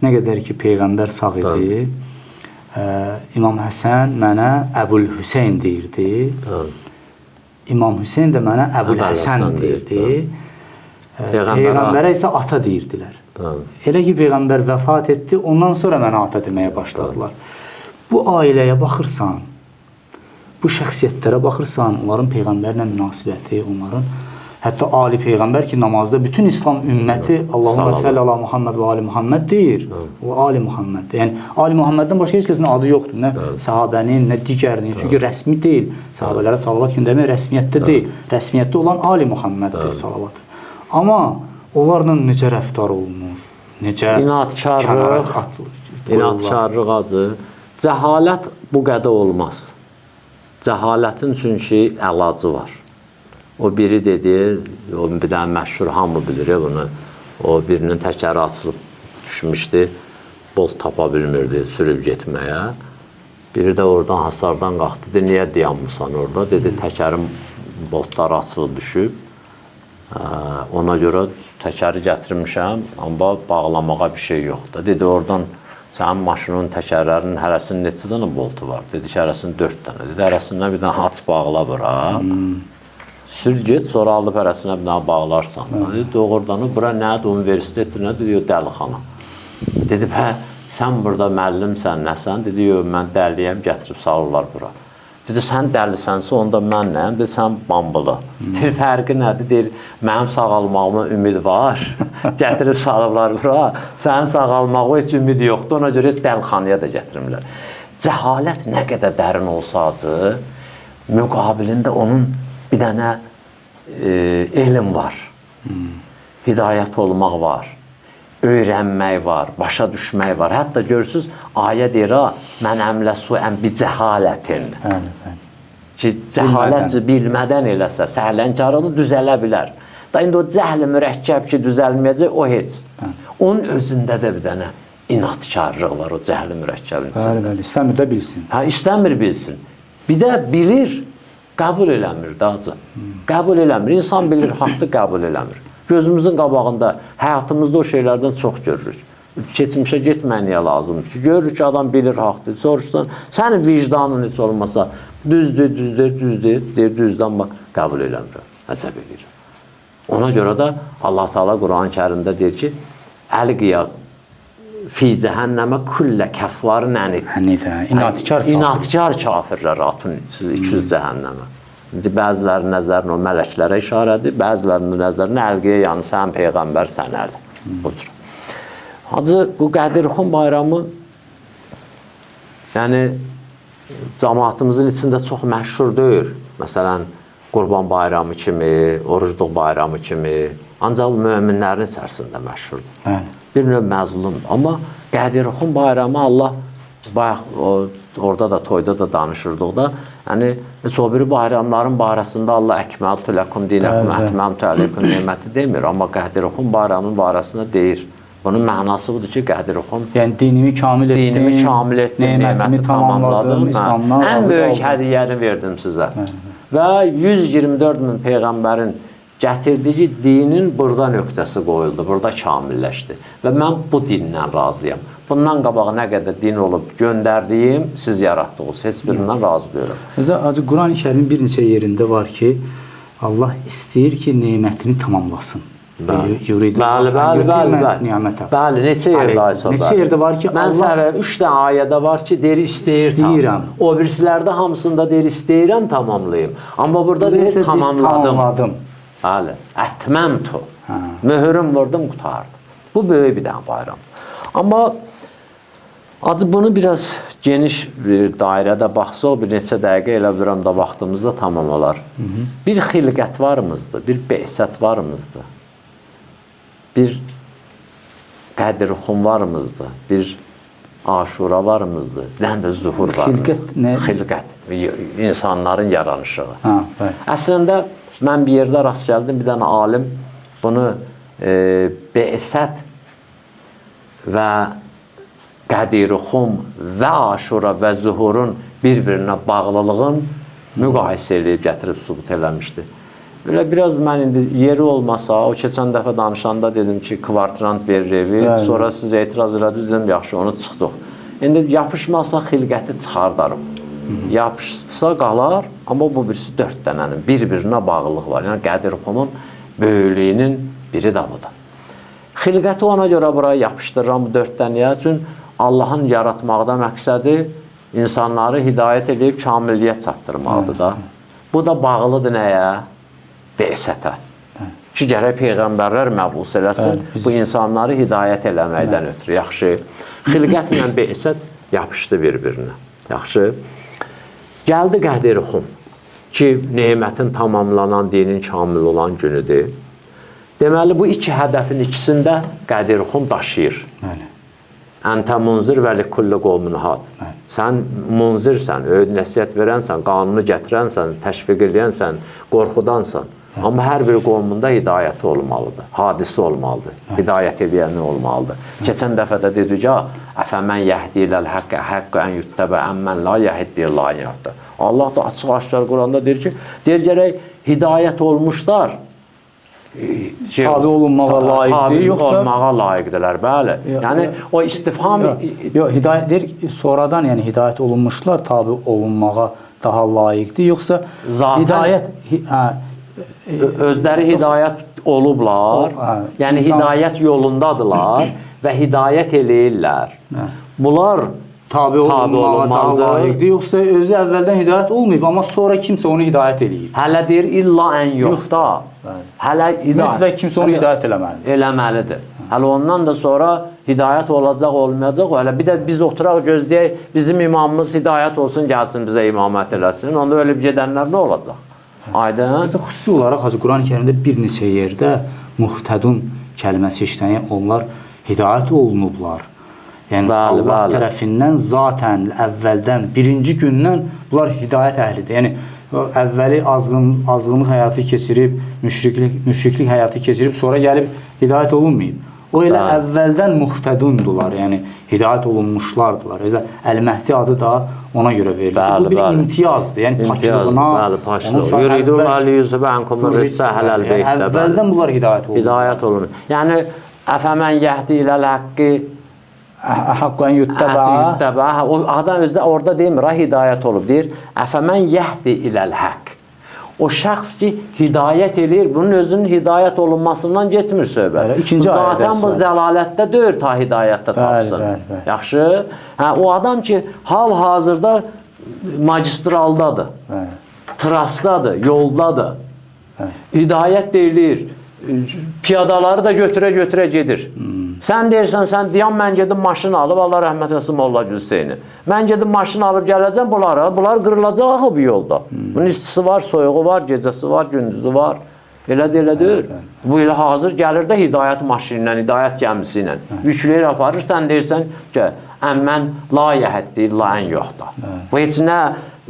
nə qədər ki, Peyğəmbər sağ idi, İmam Həsən mənə Əbul Hüseyn deyirdi. İmam Hüseyn də mənə Əbul Həsən deyirdi. Peyğəmbərə isə ata deyirdilər. Elə ki, Peyğəmbər vəfat etdi, ondan sonra mənə ata deməyə başladılar. Bu ailəyə baxırsan, bu şəxsiyyətlərə baxırsan, onların Peyğəmbərlə münasibəti, onların hətta Ali Peyğəmbər ki, namazda bütün İslam ümməti Allahumma salli ala Muhammed və Ali Muhammed deyir. O Ali Muhammeddir. Yəni, Ali Muhammeddən başqa heç kəsin adı yoxdur. Nə sahabənin, nə digərinin. Çünki rəsmi deyil. Sahabələrə salavat göndərmək rəsmiyyətdə deyil. Rəsmiyyətdə olan Ali Muhammeddir salavat. Amma onlarla necə rəftar olunur? Necə inatkarlıq acı. Cəhalət bu qədər olmaz. Cəhalətin çünki əlacı var. O biri dedi, o bir dənə məşhur hamı bilir bunu, o birinin təkəri açılıb düşmüşdü, bolt tapa bilmirdi sürüb getməyə. Biri də oradan hasardan qalxdı, dedi, niyə dayanmısan orada? Dedi, təkərin boltları açılıb düşüb, ona görə təkəri gətirmişəm, amma bağlamağa bir şey yoxdur. Dedi, oradan sənin maşının təkərlərinin hərəsinin neçə dənə boltu var? Dedi ki, hərəsinin 4 dənə. Dedi, hərəsindən bir dənə aç bağla bura. Sür get, sonra alıb hərəsinə bir dənə bağlarsan. Dedi, doğrudan, bura nədir, universitetdir, nədir, deyir, dəlixana. Dedi, sən burada müəllimsən, nəsən? Dedi, yox, mən dəliyəm, gətirib salırlar bura. Dedi, sən dəlisənsə, onda mən nəyəm? Dedi, sən bambılı. Dedi, fərqi nədir? Deyir, mənim sağalmağıma ümid var. Gətirib salıblar bura. Sənin sağalmağı heç ümid yoxdur, ona görə heç dəlixanaya da gətirirlər. Cəhalət nə qədər dərin olsa acı, müqabilində onun bir dənə elm var, hidayət olmaq var, öyrənmək var, başa düşmək var. Hətta görürsünüz, ayə deyir, mən əmləsuəm bi cəhalətin. Ki, cəhalət bilmədən eləsə, səhlənkarlığı düzələ bilər. Da indi o cəhli mürəkkəb ki, düzəlməyəcək, o heç. Onun özündə də bir dənə inatkarlıq var, o cəhli mürəkkəbin içində. Bəli, istəmir də bilsin. İstəmir bilsin. Bir də bilir, qəbul eləmir dacı. Qəbul eləmir. İnsan bilir, haqqı qəbul eləmir. Gözümüzün qabağında, həyatımızda o şeylərdən çox görürük. Keçmişə getməyə lazımdır ki, görürük ki, adam bilir haqqdır. Soruşsan, sənin vicdanın heç olmasa, düzdür, deyir, düzdən bax, qəbul eləmir. Əcəb edir. Ona görə də Allah Teala Quran-ı Kərimdə deyir ki, əl qiyaq fi cəhənnəmə kullə kəfvarın ənid. İnatkar kafirlər atın 200 cəhənnəmə. İndi bəzilərinin nəzərinə o mələklərə işarədir, bəzilərinin nəzərinə əlqiyə yəni sən peyğəmbər sənədir. Bu cür. Hacı, bu Qədirxan bayramı yəni cəmaatımızın içində çox məşhur deyil. Məsələn, Qurban bayramı kimi, orucluq bayramı kimi, ancaq möminlərin içərisində məşhurdur. Bir növ məzlumdur. Amma Qədirxan bayramı Allah, bayaq orada da, toyda da danışırdıq da, yəni, heç o biri bayramların barəsində Allah əkməltü ləkum dinəkum, ətməmtü əleykum neməti demir. Amma Qədirxan bayramının barəsində deyir. Bunun mənası budur ki, Qədirxan yəni dinimi kamil etdim, neməti tamamladım, ən böyük hədiyyəni verdim sizə. Və 124 min Peyğəmbərin gətirdiyi dinin burada nöqtəsi qoyuldu, burada kamilləşdi. Və mən bu dindən razıyam. Bundan qabağa nə qədər din olub göndərdiyim, siz yaratdığınız, heç birindən razı deyirəm. Hacı, Quran-ı Kərimin bir neçə yerində var ki, Allah istəyir ki, nemətini tamamlasın. Bəli, neçə yerdə ayəsə var? Neçə yerdə var ki, mən sənə 3 dənə ayədə var ki, deyir istəyirəm. O birisilərdə hamısında deyir istəyirəm, tamamlayım. Amma burada deyir tamamladım. Bəli, ətməmtu. Möhürüm vurdum, qutardım. Bu böyük bir dənə bayram. Amma acı bunu biraz geniş bir dairədə baxsaq, bir neçə dəqiqə elə bilirəm də vaxtımızda tamam olar. Bir xilqət varımızdır, bir beysət varımızdır. Bir Qədirxan varımızdır, bir Aşura varımızdır, bir də zuhur varımızdır. Xilqət, insanların yaranışı. Əslində, mən bir yerdə rast gəldim, bir dənə alim bunu beysət və Qədirxan və Aşura və zuhurun bir-birinə bağlılığın müqayisə edib gətirib sübut eləmişdi. Belə biraz mən indi yeri olmasa, o keçən dəfə danışanda dedim ki, kvartirant verir evi, sonra siz etiraz elədiniz, dedim, yaxşı, onu çıxdıq. İndi yapışmasa xilqəti çıxardarıq. Yapışsa qalar, amma bu birisi 4 dənənin bir-birinə bağlılıq var. Yəni, Qədirxanın böyüklüyünün biri də budur. Xilqəti ona görə buraya yapışdırıram bu 4 dənəyə, üçün Allahın yaratmaqda məqsədi insanları hidayət edib kamilliyyət çatdırmaqdır da. Bu da bağlıdır nəyə? Beysətə. Ki, gərək Peyğəmbərlər məbus eləsin, bu insanları hidayət eləməkdən ötürü. Yaxşı, xilqətlə beysət yapışdı bir-birinə. Yaxşı, gəldi Qədirxan ki, nemətin tamamlanan, dinin kamil olan günüdür. Deməli, bu iki hədəfin ikisində Qədirxan daşıyır. Əntə munzir və likulli qovmun had. Sən munzirsən, öyüd nəsiyyət verənsən, qanunu gətirənsən, təşviq eləyənsən, qorxudansan. Amma hər bir qovmunda hidayəti olmalıdır, hadisi olmalıdır, hidayət eləyəni olmalıdır. Keçən dəfə də dedik, əfəmən yəhdi iləl həqqə ən yüttəbə əmmən la yəhdi illən yəhdi. Allah da açıq-aşkar Quranda deyir ki, deyir gərək hidayət olmuşlar, tabi olunmağa layiqdir, yoxsa olmağa layiqdirlər, bəli. Yəni o istifham hidayət deyir, sonradan yəni hidayət olunmuşlar tabi olunmağa daha layiqdir, yoxsa hidayət özləri hidayət olublar, yəni hidayət yolundadılar və hidayət eləyirlər. Bunlar tabi olunmağa daha layiqdir, yoxsa özü əvvəldən hidayət olmayıb, amma sonra kimsə onu hidayət eləyir. Hələ deyir, illa ən yoxda. Hələ hidayət kimsə onu hidayət eləməlidir. Eləməlidir. Hələ ondan da sonra hidayət olacaq, olmayacaq. Hələ bir də biz oturaq gözləyək, bizim imamımız hidayət olsun, gəlsin bizə imamət eləsin. Onda öyle bir gedənlər nə olacaq? Aydın. Xüsusi olaraq Quran-ı Kərimdə bir neçə yerdə muhtədun kəlməsi işlənir, onlar hidayət olunublar. Yəni Allah tərəfindən zatən, əvvəldən, birinci gündən bunlar hidayət əhlidir. Yəni əvvəli azğınlıq həyatı keçirib, müşriklik həyatı keçirib, sonra gəlib hidayət olunmayıb. O elə əvvəldən muhtədundular, yəni hidayət olunmuşlardılar. Elə Əl-Məhdi adı da ona görə verilir. Bu bir imtiyazdır, yəni paçlığına. Əvvəldən bunlar hidayət olunur. Hidayət olunur. Yəni, əfəmən yəhdi iləl həqqi haqqən yüttəbə. O adam özdə orada demir, hidayət olub, deyir, əfəmən yəhdi iləl həqq. o şəxs ki, hidayət eləyir, bunun özünün hidayət olunmasından getmir söhbət. Bəli, ikinci ayədə zaten bu zəlalətdə deyil ta hidayətdə tapsın. Bəli. Yaxşı? Hə, o adam ki, hal-hazırda magistraldadır, trasdadır, yoldadır. Hidayət deyilir, piyadaları da götürə-götürə gedir. Sən deyirsən, sən deyən mən gedim maşın alıb, Allah rəhmət eləsin Molla Gülseyni. Mən gedim maşın alıb gələcəm bunlar qırılacaq axı bu yolda. Bunun istisi var, soyuğu var, gecəsi var, gündüzü var. Elə deyil. Bu ilə hazır gəlir də hidayət maşını ilə, hidayət gəmisi ilə. Yükləyir aparır, sən deyirsən ki, mən layəhət deyil, layən yoxdur. Bu heç nə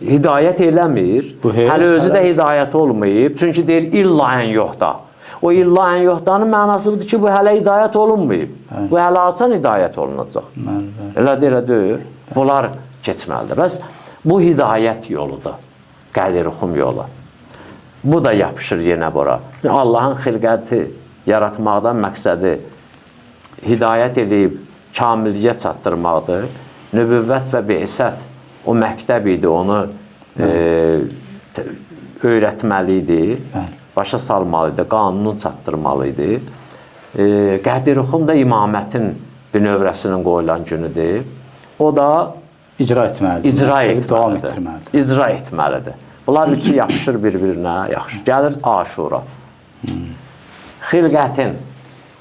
hidayət eləmir. Hələ özü də hidayət olmayıb. Çünki deyir, illayən yoxdur. O illayən yoxdanın mənası budur ki, bu hələ hidayət olunmayıb. Bu hələ açan hidayət olunacaq. Elə deyil. Bunlar keçməlidir. Bəs bu hidayət yoludur. Qədir-xum yolu. Bu da yapışır yenə bura. Allahın xilqəti yaratmaqdan məqsədi hidayət eləyib kamilliyə çatdırmaqdır. Nübüvvət və beysət o məktəb idi, onu öyrətməli idi. Başa salmalı idi, qanunu çatdırmalı idi. Qədir-xum da imamətin bir növrəsinin qoyulan günüdür. O da icra etməlidir. İcra etməlidir. Bunlar üçü yapışır bir-birinə, yaxşı. Gəlir Aşura. Xilqətin,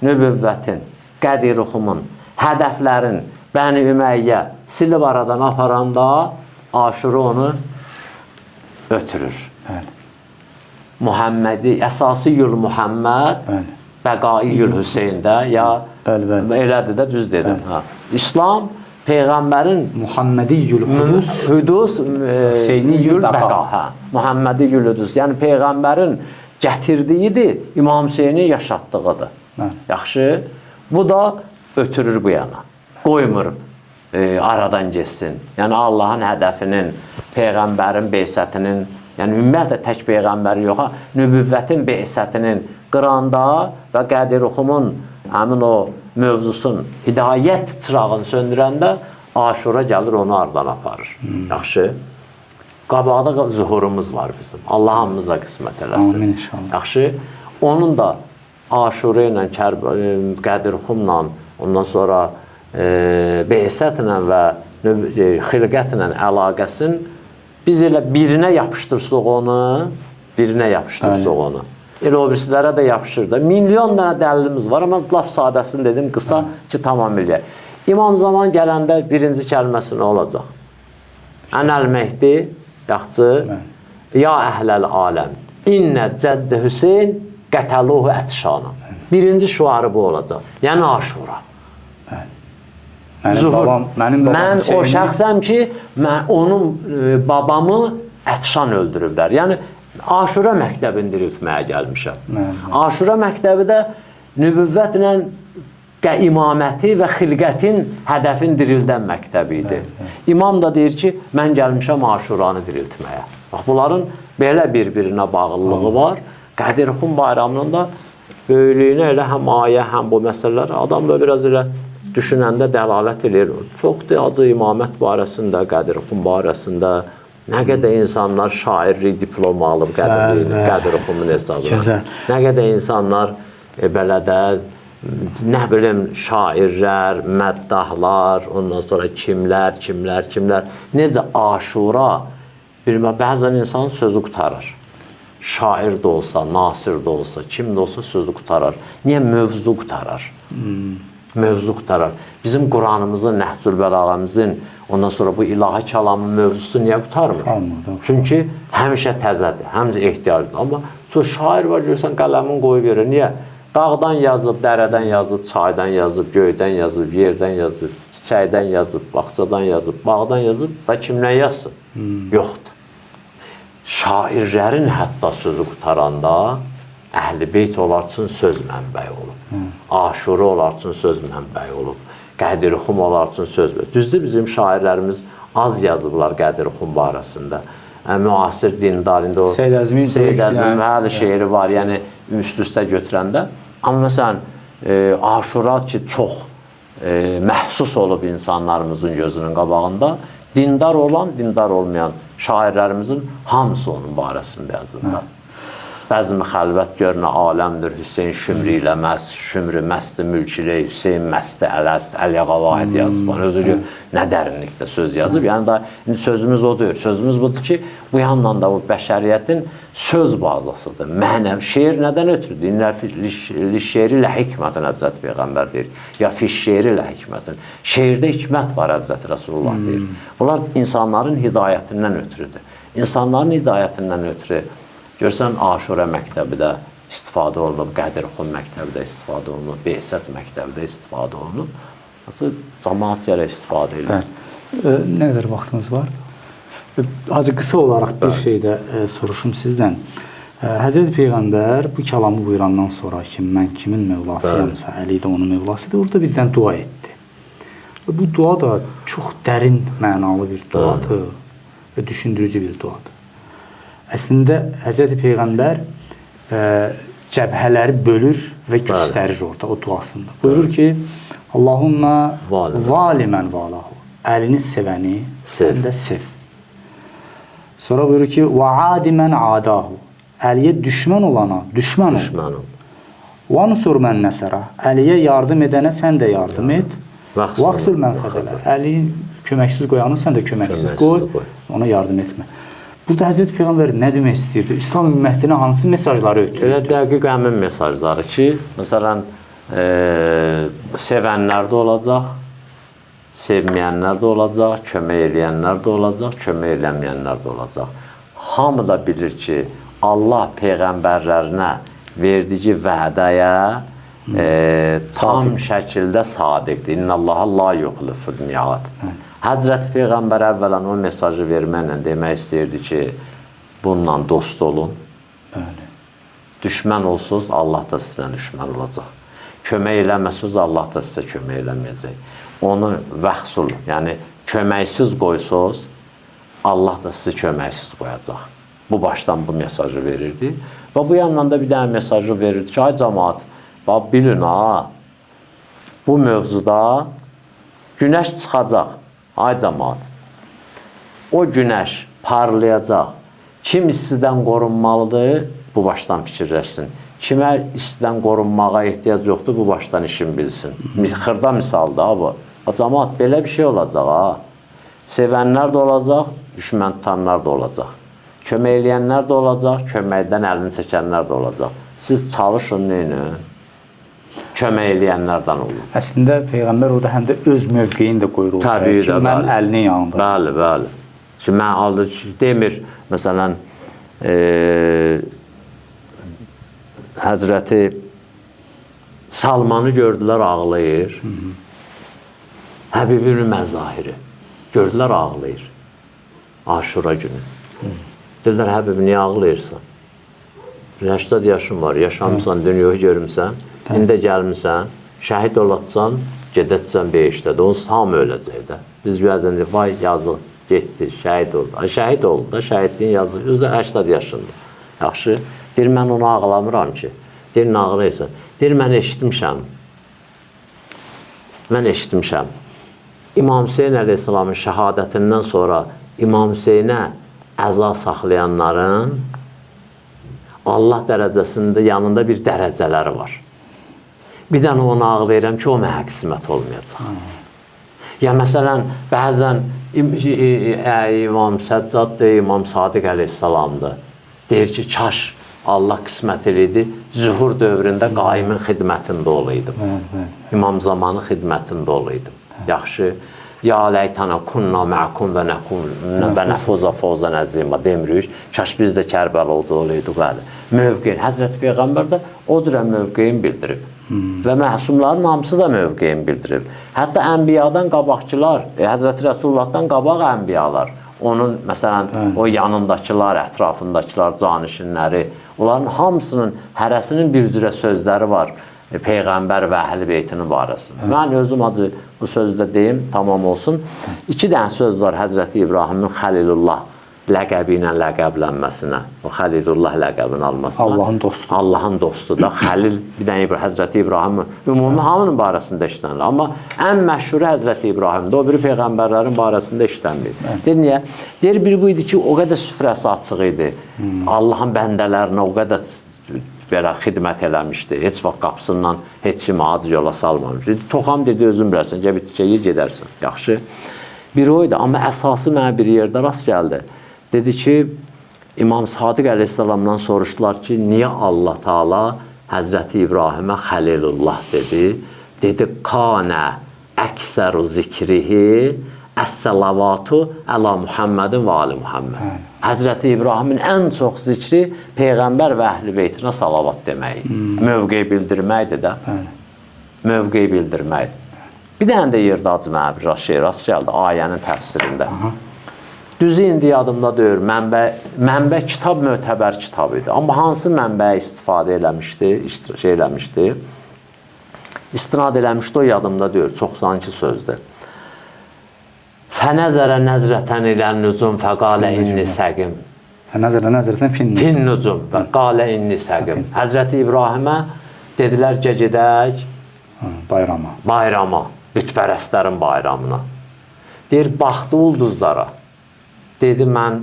nübüvvətin, Qədir-xumun, hədəflərin, Bəni Üməyyə silib aradan aparanda Aşura onu ötürür. Muhammədi, əsası yül Muhamməd, bəqai yül Hüseyndə, ya elədir də, düz dedim. İslam, Peyğəmbərin Muhammədi yül hüdus, Hüseyni yül bəqa. Muhammədi yül hüdus, yəni Peyğəmbərin gətirdiyidir, İmam Hüseyni yaşatdığıdır. Yaxşı, bu da ötürür bu yana, qoymur aradan geçsin. Yəni Allahın hədəfinin, Peyğəmbərin beysətinin, yəni ümumiyyətlə tək Peyğəmbəri yox, nübüvvətin beysətinin qıranda və Qədir-xumun həmin o mövzusun hidayət çırağını söndürəndə Aşura gəlir, onu aradan aparır. Yaxşı. Qabaqda zuhurumuz var bizim. Allah hamımıza qismət eləsin. Amin inşallah. Yaxşı. Onun da Aşura ilə, Qədir-xumla, ondan sonra beysətlə və xilqətlə əlaqəsin biz elə birinə yapışdırsaq onu, Elə o birisilərə də yapışır da. Milyon dənə dəlilimiz var, amma laf sadəsini dedim, qısa ki, tamam eləyək. İmam zaman gələndə birinci kəlməsi nə olacaq? Ənəl Mehdi, yaxçı, ya əhləl aləm, innə cəddə Hüseyn qətəluhu ətşana. Birinci şuarı bu olacaq. Yəni Aşura. Mən o şəxsəm ki, onun babamı Ətşan öldürüblər. Yəni, Aşura məktəbini diriltməyə gəlmişəm. Aşura məktəbi də nübüvvətlə imaməti və xilqətin hədəfin dirildən məktəbi idi. İmam da deyir ki, mən gəlmişəm Aşuranı diriltməyə. Bax, bunların belə bir-birinə bağlılığı var. Qədir-xum bayramının da böyülüyünə elə həm ayə, həm bu məsələlər adam da biraz elə düşünəndə dəlalət edir. Çoxdur acı imamət barəsində, Qədir-xum barəsində nə qədər insanlar şairlik diplomu alıb Qədir-xumun hesabına. Nə qədər insanlar belə də, nə bilim, şairlər, məddahlar, ondan sonra kimlər. Necə Aşura, bəzən insan sözü qutarır. Şair də olsa, nasir də olsa, kim də olsa sözü qutarır. Niyə? Mövzu qutarır. Bizim Quranımızın, Nəhcül Bəlağəmizin, ondan sonra bu ilahi kəlamın mövzusu niyə qutarmır? Çünki həmişə təzədir, həmişə ehtiyacdır. Amma şair var, görürsən, qələmin qoyub verir. Niyə? Dağdan yazıb, dərədən yazıb, çaydan yazıb, göydən yazıb, yerdən yazıb, çiçəkdən yazıb, bağçadan yazıb, bağdan yazıb da kimdən yazsın? Yoxdur. Şairlərin hətta sözü qutaranda Əhl-i Beyt onlar üçün söz mənbəyi olub. Aşura onlar üçün söz mənbəyi olub. Qədir-xum onlar üçün söz mənbəyi olub. Düzdür, bizim şairlərimiz az yazıblar Qədir-xum barəsində. Müasir dindar, indi o Seyyid Əzmin həli şeiri var, yəni üst-üstə götürəndə. Amma məsələn, Aşura ki, çox məhsus olub insanlarımızın gözünün qabağında, dindar olan, dindar olmayan şairlərimizin hamısı onun barəsində yazırlar. Bəzmi xəlvət görünə aləmdir, Hüseyin Şümri ilə məst, Şümri məsti mülkilə, Hüseyin məsti ələst, Əliyə Qavaid yazıb. Özü ki, nə dərinlikdə söz yazıb. Yəni da indi sözümüz o deyil. Sözümüz budur ki, bu yandan da bu bəşəriyyətin söz bazasıdır. Mənəv, şeir nədən ötürüdür? İnnə şeiri ilə hikmətun Həzrət Peyğəmbər deyir. Ya fiş şeiri ilə hikmətun. Şeirdə hikmət var Həzrət Rasulullah deyir. Bunlar insanların hidayətindən ötürüdür. İnsanların hidayətindən ötürü görsən, Aşura məktəbi də istifadə olunub, Qədirxun məktəbi də istifadə olunub, Behsət məktəbi də istifadə olunub. Nasıl cəmaət gərək istifadə edir. Nə qədər vaxtınız var? Hacı, qısa olaraq bir şey də soruşum sizdən. Həzrəti Peyğəmbər bu kəlamı buyurandan sonra ki, mən kimin mövlasıyamsa, Əli də onun mövlasıdır, orada bir dənə dua etdi. Bu dua da çox dərin mənalı bir duadır və düşündürücü bir duadır. Əslində, Həzrəti Peyğəmbər cəbhələri bölür və göstərir orada, o duasında. Buyurur ki, Allahumma valimən valahu. Əlini sevəni, sən də sev. Sonra buyurur ki, və adimən adahu. Əliyə düşmən olana, düşmən ol. Vansur mən nəsərə. Əliyə yardım edənə sən də yardım et. Vaxsul mən fəzələ. Əliyi köməksiz qoyanı sən də köməksiz qoy, ona yardım etmə. Burada Həzrəti Peyğəmbər nə demək istəyirdi? İslam ümmətinə hansı mesajları ötürürdü? Elə dəqiq həmin mesajları ki, məsələn, sevənlər də olacaq, sevməyənlər də olacaq, kömək eləyənlər də olacaq, kömək eləməyənlər də olacaq. Hamı da bilir ki, Allah Peyğəmbərlərinə verdiyi vədəyə tam şəkildə sadiqdir. İnnallaha la yuxliful mi'ad. Həzrəti Peyğəmbər əvvələn o mesajı verməklə demək istəyirdi ki, bununla dost olun. Düşmən olsunuz, Allah da sizə düşmən olacaq. Kömək eləməsiniz, Allah da sizə kömək eləməyəcək. Onu vəxsul, yəni köməksiz qoysunuz, Allah da sizi köməksiz qoyacaq. Bu başdan bu mesajı verirdi. Və bu yandan da bir dənə mesajı verirdi ki, ay cəmaat, bilin ha, bu mövzuda günəş çıxacaq. Ay cəmaat, o günəş parlayacaq. Kim istidən qorunmalıdır, bu başdan fikirləşsin. Kimə istidən qorunmağa ehtiyac yoxdur, bu başdan işin bilsin. Xırda misaldır ha bu. Cəmaat, belə bir şey olacaq ha. Sevənlər də olacaq, düşmən tutanlar da olacaq. Kömək eləyənlər də olacaq, köməkdən əlini çəkənlər də olacaq. Siz çalışın, neyin? Kömək eləyənlərdən olur. Əslində, Peyğəmbər orada həm də öz mövqeyini də qoyur ortaya ki, mən əlinin yanında. Bəli, bəli. Ki, mən aldı, demir, məsələn, Həzrəti Salmanı gördülər ağlayır. Həbibinin məzahiri. Gördülər ağlayır. Aşura günü. Dedilər, Həbib, niyə ağlayırsan? 80 yaşın var, yaşamısan, dünyayı görmüsən. İndə gəlmirsən, şəhid olatsan, gedətsən behişdədir. Onun hamı öləcək də. Biz bəzən deyik, vay yazıq, getdi, şəhid oldu. Şəhid oldu da, şəhidliyin yazıq, üzrə 80 yaşında. Yaxşı, deyir, mən onu ağlamıram ki. Deyir, nə ağlayırsan? Deyir, mən eşitmişəm. Mən eşitmişəm. İmam Hüseyin əleyhissalamın şəhadətindən sonra İmam Hüseynə əza saxlayanların Allah dərəcəsində yanında bir dərəcələri var. Bir dənə onu ağlayıram ki, o mənə qismət olmayacaq. Ya məsələn, bəzən İmam Səccaddır, İmam Sadiq əleyhissalamdır. Deyir ki, kaş Allah qismət eləydi, zühur dövründə qaimin xidmətində olaydım. İmam zamanı xidmətində olaydım. Yaxşı, ya ləytənə kunna mə'kum və nəfuza fawzan əzima demirik. Kaş biz də Kərbəladə olaydıq, bəli. Mövqeyin, Həzrəti Peyğəmbər də o cürə mövqeyin bildirib. Və məsumların hamısı da mövqeyin bildirib. Hətta ənbiyadan qabaqçılar, Həzrəti Rəsullahdan qabaq ənbiyalar, onun, məsələn, o yanındakılar, ətrafındakılar, canişinləri, onların hamısının, hərəsinin bir cürə sözləri var Peyğəmbər və Əhl-i Beytinin barəsində. Mən özüm acı bu sözdə deyim, tamam olsun. 2 dənə söz var Həzrəti İbrahimin Xəlilullah ləqəbi ilə ləqəblənməsinə, o Xəlilullah ləqəbini almasına. Allahın dostu. Allahın dostu da Xəlil, bir dənə Həzrəti İbrahim ümumi hamının barəsində işlənilir. Amma ən məşhuru Həzrəti İbrahimdir. O biri peyğəmbərlərin barəsində işlənmir. Deyir niyə? Deyir bir bu idi ki, o qədər süfrəsi açıq idi. Allahın bəndələrinə o qədər belə xidmət eləmişdi. Heç vaxt qapısından heç kimi ac yola salmamışdı. Toxam dedi, özün bilərsən, gəb içəyə gedərsən. Yaxşı. Bir o idi, amma əsası mənə bir yerdə rast gəldi. Dedi ki, İmam Sadiq əleyhissalamdan soruşdular ki, niyə Allah Taala Həzrəti İbrahimə Xəlilullah dedi? Dedi, Kanə əksəru zikrihi əs-səlavatu əla Muhammedin və ali Muhammed. Həzrəti İbrahimin ən çox zikri Peyğəmbər və əhl-i beytinə salavat deməkdir. Mövqeyi bildirməkdir də. Mövqeyi bildirməkdir. Bir dənə də yerdə acı mənə bir şey rast gəldi ayənin təfsirində. Düzü indi yadımda deyir, mənbə kitab mötəbər kitab idi. Amma hansı mənbəyə istifadə eləmişdi, istinad eləmişdi, o yadımda deyir, çox sanki sözdür. Fənəzərə nəzrətən ilə nüzum fəqalə inni səqim. Nəzərətən fin nüzum və qalə inni səqim. Həzrəti İbrahimə dedilər gedək bayrama, bütpərəstlərin bayramına. Deyir, baxdı ulduzlara. Dedi, mən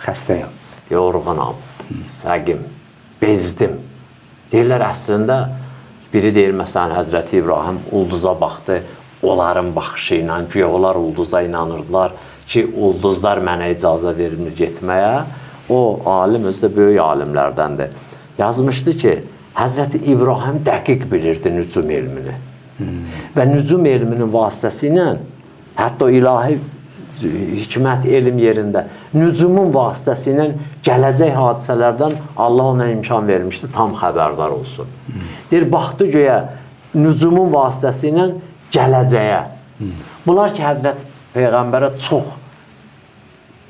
xəstəyəm, yorğunam, səqim, bezdim. Deyirlər, əslində, biri deyir, məsələn, Həzrəti İbrahim ulduza baxdı, onların baxışı ilə, güya onlar ulduza inanırdılar ki, ulduzlar mənə icazə verilmir getməyə. O, alim, özü də böyük alimlərdəndir. Yazmışdı ki, Həzrəti İbrahim dəqiq bilirdi nücum elmini. Və nücum elminin vasitəsilə, hətta ilahi hikmət, elm yerində, nücumun vasitəsilə gələcək hadisələrdən Allah ona imkan vermişdi, tam xəbərdar olsun. Deyir, baxdı göyə, nücumun vasitəsilə gələcəyə. Bunlar ki, Həzrət Peyğəmbərə çox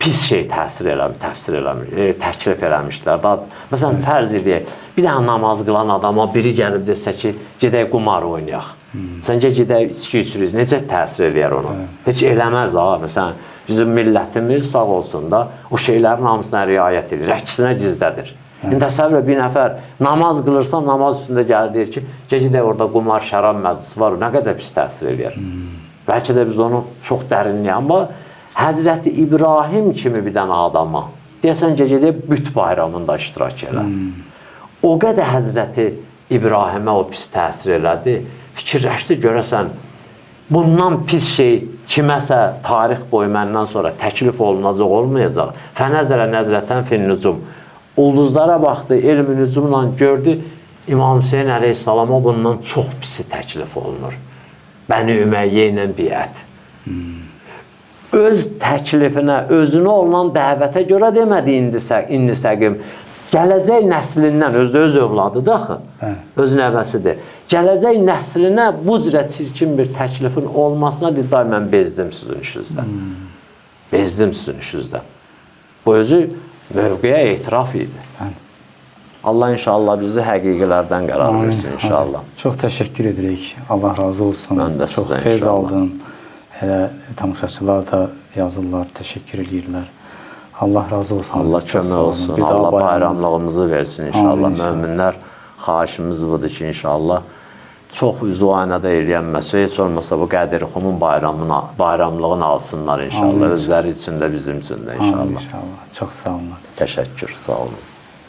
pis şey təklif eləmişdilər. Məsələn, fərz edək, bir dənə namaz qılan adama biri gəlib desə ki, gedək qumar oynayaq. Səncə gedək içki içiriz, necə təsir eləyər ona? Heç eləməz ha. Məsələn, bizim millətimiz sağ olsun da o şeylərin hamısına riayət edir, əksinə gizlədir. İndi təsəvvür bir nəfər namaz qılırsa, namaz üstündə gəlir deyir ki, gedək orada qumar, şərab məclisi var, nə qədər pis təsir eləyər. Bəlkə də biz onu çox dərinləyək, amma Həzrəti İbrahim kimi bir dənə adama deyəsən ki, gedib büt bayramında iştirak elə. O qədər Həzrəti İbrahimə o pis təsir elədi. Fikirləşdi, görəsən, bundan pis şey kiməsə tarix boyu məndən sonra təklif olunacaq, olmayacaq. Fənəzərə nəzrətən fin nücum. Ulduzlara baxdı, elm-i nücumla gördü, İmam Hüseyin əleyhissalama bundan çox pisi təklif olunur. Bəni Üməyyə ilə biət. Öz təklifinə, özünə olunan dəvətə görə demədi indi səqim. Gələcək nəslindən, öz övladıdır axı, öz nəvəsidir. Gələcək nəslinə bu cürə çirkin bir təklifin olmasına deyir, mən bezdim sizin işinizdən. Bezdim sizin işinizdən. Bu özü mövqeyə etiraf idi. Allah inşallah bizi həqiqilərdən qərar versin inşallah. Çox təşəkkür edirik. Allah razı olsun. Mən də sizə çox feyz aldım. Hələ tamaşaçılar da yazırlar, təşəkkür edirlər. Allah razı olsun. Allah kömək olsun. Allah bayramlığımızı versin inşallah. Möminlər, xahişimiz budur ki, inşallah çox üzvanədə eləyənməsə, heç olmasa bu Qədir-Xumun bayramlığını alsınlar inşallah. Özləri üçün də bizim üçün də inşallah. İnşallah. Çox sağ olun. Təşəkkür, sağ olun.